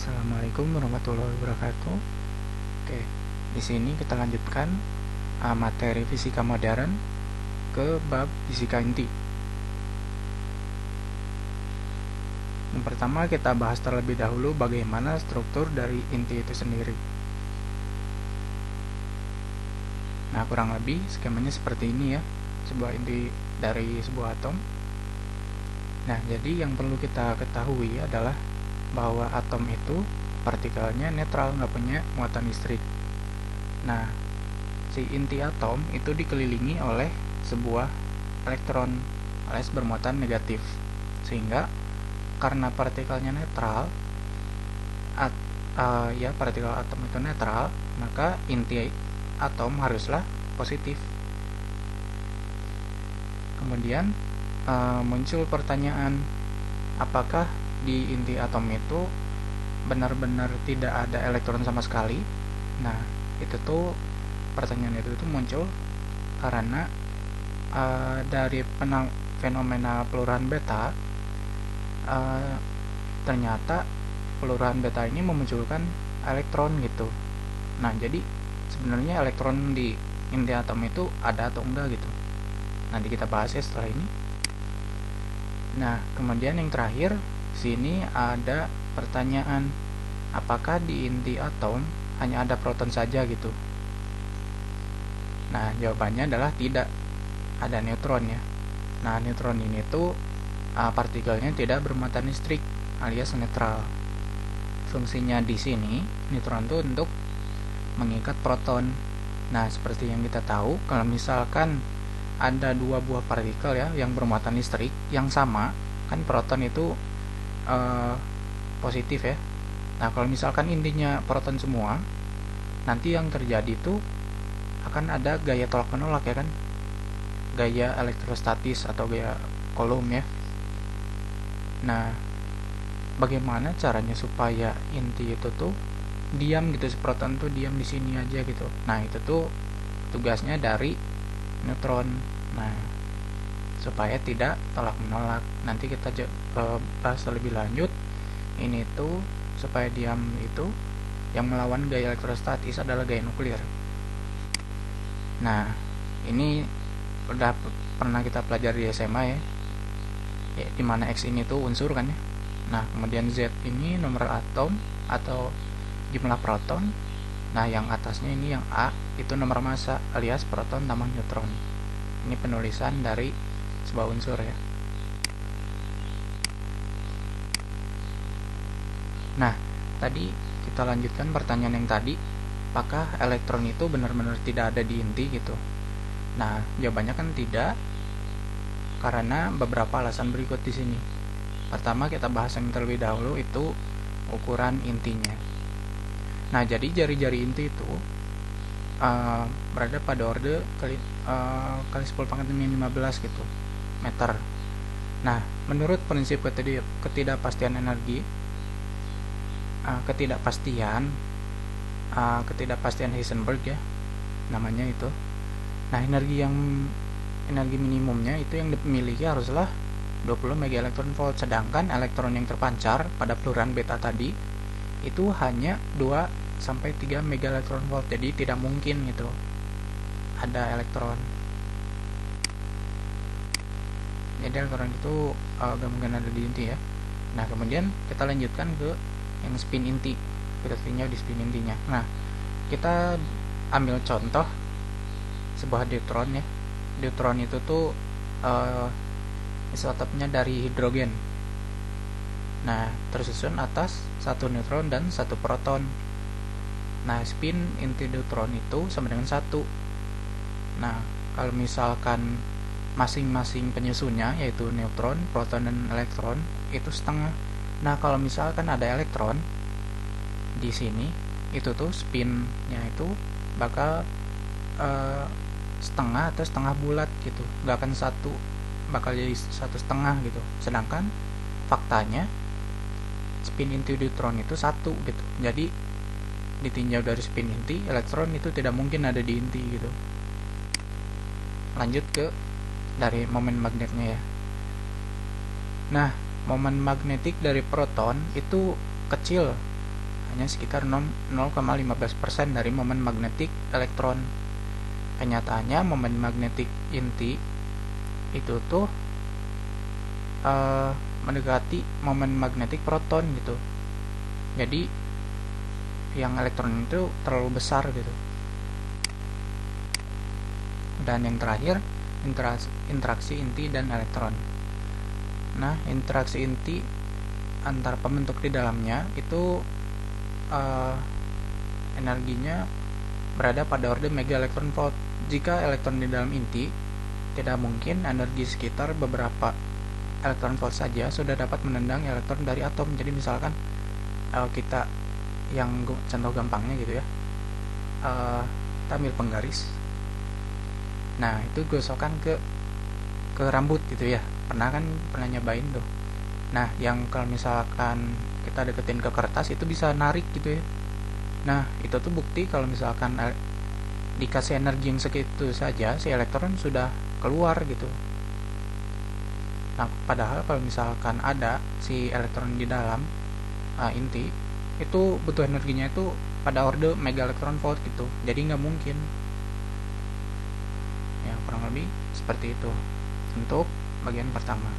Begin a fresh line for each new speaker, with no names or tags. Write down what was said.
Assalamualaikum warahmatullahi wabarakatuh. Oke, di sini kita lanjutkan materi fisika modern ke bab fisika inti. Yang pertama kita bahas terlebih dahulu bagaimana struktur dari inti itu sendiri. Nah, kurang lebih skemanya seperti ini ya, sebuah inti dari sebuah atom. Nah, jadi yang perlu kita ketahui adalah bahwa atom itu partikelnya netral, nggak punya muatan listrik. Nah, si inti atom itu dikelilingi oleh sebuah elektron alias bermuatan negatif, sehingga karena partikelnya netral, partikel atom itu netral, maka inti atom haruslah positif. Kemudian muncul pertanyaan, apakah di inti atom itu benar-benar tidak ada elektron sama sekali? Nah, itu tuh pertanyaan itu muncul karena dari fenomena peluruhan beta, ternyata peluruhan beta ini memunculkan elektron gitu. Nah, jadi sebenarnya elektron di inti atom itu ada atau enggak gitu. Nanti kita bahas ya setelah ini. Nah, kemudian yang terakhir, sini ada pertanyaan, apakah di inti atom hanya ada proton saja gitu? Nah, jawabannya adalah tidak, ada neutron ya. Nah, neutron ini tuh partikelnya tidak bermuatan listrik alias netral. Fungsinya di sini neutron tuh untuk mengikat proton. Nah, seperti yang kita tahu, kalau misalkan ada dua buah partikel ya yang bermuatan listrik yang sama, kan proton itu positif ya. Nah, kalau misalkan intinya proton semua, nanti yang terjadi itu akan ada gaya tolak menolak ya kan, gaya elektrostatis atau gaya Coulomb ya. Nah, bagaimana caranya supaya inti itu tuh diam gitu, proton tuh diam di sini aja gitu? Nah, itu tuh tugasnya dari neutron. Nah, supaya tidak tolak menolak, nanti kita bahas lebih lanjut. Ini tuh supaya diam itu yang melawan gaya elektrostatis adalah gaya nuklir. Nah, ini udah pernah kita pelajari di SMA ya, dimana X ini tuh unsur kan ya. Nah, kemudian Z ini nomor atom atau jumlah proton. Nah, yang atasnya ini yang A itu nomor massa alias proton tambah neutron. Ini penulisan dari sebuah unsur ya. Nah, tadi kita lanjutkan pertanyaan yang tadi, apakah elektron itu benar-benar tidak ada di inti gitu? Nah, jawabannya kan tidak, karena beberapa alasan berikut di sini. Pertama, kita bahas yang terlebih dahulu, itu ukuran intinya. Nah, jadi jari-jari inti itu berada pada orde kali 10⁻⁻15 gitu meter. Nah, menurut prinsip ketidakpastian energi, ketidakpastian Heisenberg ya namanya itu. Nah, energi minimumnya itu yang dimiliki haruslah 20 MeV, sedangkan elektron yang terpancar pada peluruhan beta tadi itu hanya 2-3 MeV. Jadi tidak mungkin gitu ada elektron. Jadi elektron itu gak mungkin ada di inti ya. Nah, kemudian kita lanjutkan ke yang spin inti. Kita tinjau di spin intinya. Nah, kita ambil contoh sebuah deuteron ya. Deuteron itu tuh isotopnya dari hidrogen. Nah, tersusun atas satu neutron dan satu proton. Nah, spin inti deuteron itu sama dengan 1. Nah, kalau misalkan masing-masing penyusunnya yaitu neutron, proton, dan elektron itu setengah. Nah, kalau misalkan ada elektron di sini, itu tuh spinnya itu bakal setengah atau setengah bulat gitu, nggak akan satu, bakal jadi 1/2 gitu. Sedangkan faktanya spin inti deuteron itu 1 gitu. Jadi ditinjau dari spin inti, elektron itu tidak mungkin ada di inti gitu. Lanjut ke dari momen magnetnya ya. Nah, momen magnetik dari proton itu kecil hanya sekitar 0,15% dari momen magnetik elektron. Kenyataannya momen magnetik inti itu tuh mendekati momen magnetik proton gitu. Jadi yang elektron itu terlalu besar gitu. Dan yang terakhir, interaksi inti dan elektron. Nah, interaksi inti antar pembentuk di dalamnya itu energinya berada pada orde mega elektron volt. Jika elektron di dalam inti, tidak mungkin energi sekitar beberapa elektron volt saja sudah dapat menendang elektron dari atom. Jadi misalkan kita yang contoh gampangnya gitu ya, kita ambil penggaris. Nah, itu gosokan ke rambut gitu ya. Pernah nyobain tuh. Nah, yang kalau misalkan kita deketin ke kertas itu bisa narik gitu ya. Nah, itu tuh bukti kalau misalkan dikasih energi yang segitu saja, si elektron sudah keluar gitu. Nah, padahal kalau misalkan ada si elektron di dalam inti, itu butuh energinya itu pada orde mega elektron volt gitu. Jadi nggak mungkin. Ya, kurang lebih seperti itu untuk bagian pertama.